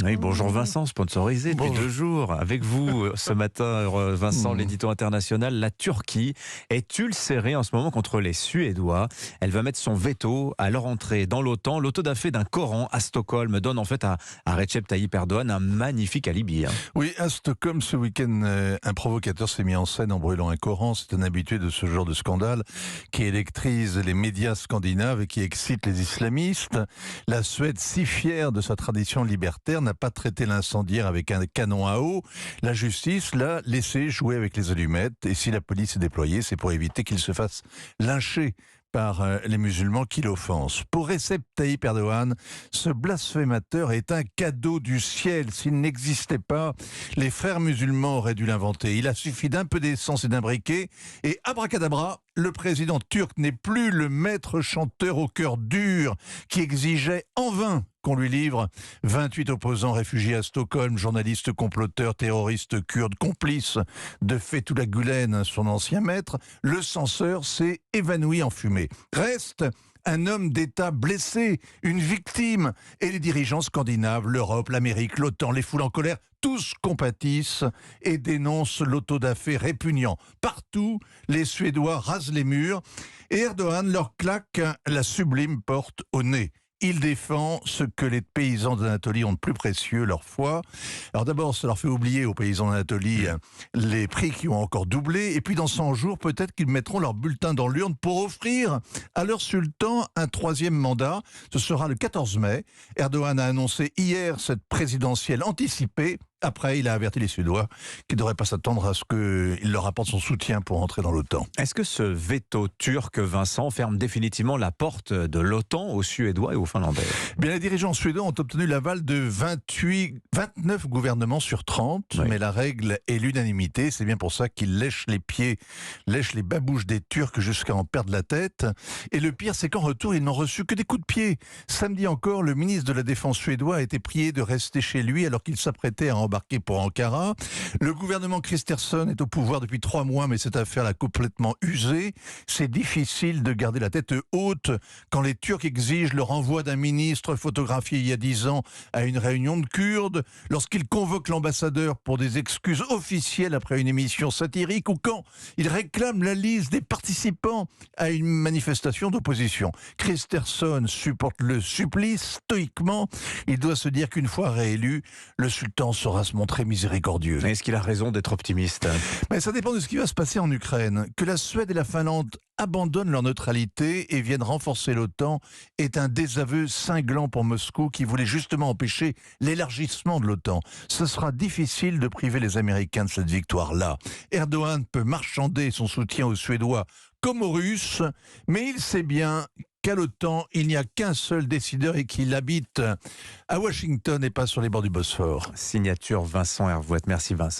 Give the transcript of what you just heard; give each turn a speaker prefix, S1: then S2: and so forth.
S1: Oui, bonjour Vincent, sponsorisé depuis 2 jours. Avec vous ce matin, Vincent, l'édito international, la Turquie est ulcérée en ce moment contre les Suédois. Elle va mettre son veto à leur entrée dans l'OTAN. L'autodafé d'un Coran à Stockholm donne en fait à Recep Tayyip Erdogan un magnifique alibi.
S2: Oui, à Stockholm, ce week-end, un provocateur s'est mis en scène en brûlant un Coran. C'est un habitué de ce genre de scandale qui électrise les médias scandinaves et qui excite les islamistes. La Suède, si fière de sa tradition libertaire, n'a pas traité l'incendiaire avec un canon à eau. La justice l'a laissé jouer avec les allumettes. Et si la police est déployée, c'est pour éviter qu'il se fasse lyncher par les musulmans qui l'offensent. Pour Recep Tayyip Erdogan, ce blasphémateur est un cadeau du ciel. S'il n'existait pas, les frères musulmans auraient dû l'inventer. Il a suffi d'un peu d'essence et d'un briquet, et abracadabra, le président turc n'est plus le maître chanteur au cœur dur qui exigeait en vain qu'on lui livre 28 opposants réfugiés à Stockholm, journalistes comploteurs, terroristes kurdes, complices de Fethullah Gülen, son ancien maître. Le censeur s'est évanoui en fumée. Reste un homme d'État blessé, une victime. Et les dirigeants scandinaves, l'Europe, l'Amérique, l'OTAN, les foules en colère, tous compatissent et dénoncent l'autodafé répugnant. Partout, les Suédois rasent les murs et Erdogan leur claque la sublime porte au nez. Il défend ce que les paysans d'Anatolie ont de plus précieux, leur foi. Alors d'abord, ça leur fait oublier aux paysans d'Anatolie les prix qui ont encore doublé. Et puis dans 100 jours, peut-être qu'ils mettront leur bulletin dans l'urne pour offrir à leur sultan un 3e mandat. Ce sera le 14 mai. Erdogan a annoncé hier cette présidentielle anticipée. Après, il a averti les Suédois qu'ils ne devraient pas s'attendre à ce qu'il leur apporte son soutien pour entrer dans l'OTAN.
S1: Est-ce que ce veto turc, Vincent, ferme définitivement la porte de l'OTAN aux Suédois et aux Finlandais ?
S2: Bien, les dirigeants suédois ont obtenu l'aval de 29 gouvernements sur 30, oui. Mais la règle est l'unanimité. C'est bien pour ça qu'ils lèchent les pieds, lèchent les babouches des Turcs jusqu'à en perdre la tête. Et le pire, c'est qu'en retour, ils n'ont reçu que des coups de pied. Samedi encore, le ministre de la Défense suédois a été prié de rester chez lui alors qu'il s'apprêtait à embarqué pour Ankara. Le gouvernement Kristersson est au pouvoir depuis 3 mois, mais cette affaire l'a complètement usé. C'est difficile de garder la tête haute quand les Turcs exigent le renvoi d'un ministre photographié il y a 10 ans à une réunion de Kurdes, lorsqu'ils convoquent l'ambassadeur pour des excuses officielles après une émission satirique, ou quand ils réclament la liste des participants à une manifestation d'opposition. Kristersson supporte le supplice stoïquement. Il doit se dire qu'une fois réélu, le sultan saura se montrer miséricordieux.
S1: Est-ce qu'il a raison d'être optimiste ?
S2: Mais ça dépend de ce qui va se passer en Ukraine. Que la Suède et la Finlande abandonnent leur neutralité et viennent renforcer l'OTAN est un désaveu cinglant pour Moscou qui voulait justement empêcher l'élargissement de l'OTAN. Ce sera difficile de priver les Américains de cette victoire-là. Erdogan peut marchander son soutien aux Suédois comme aux Russes, mais il sait bien qu'à l'OTAN, il n'y a qu'un seul décideur et qu'il habite à Washington et pas sur les bords du Bosphore.
S1: Signature Vincent Hervouet. Merci Vincent.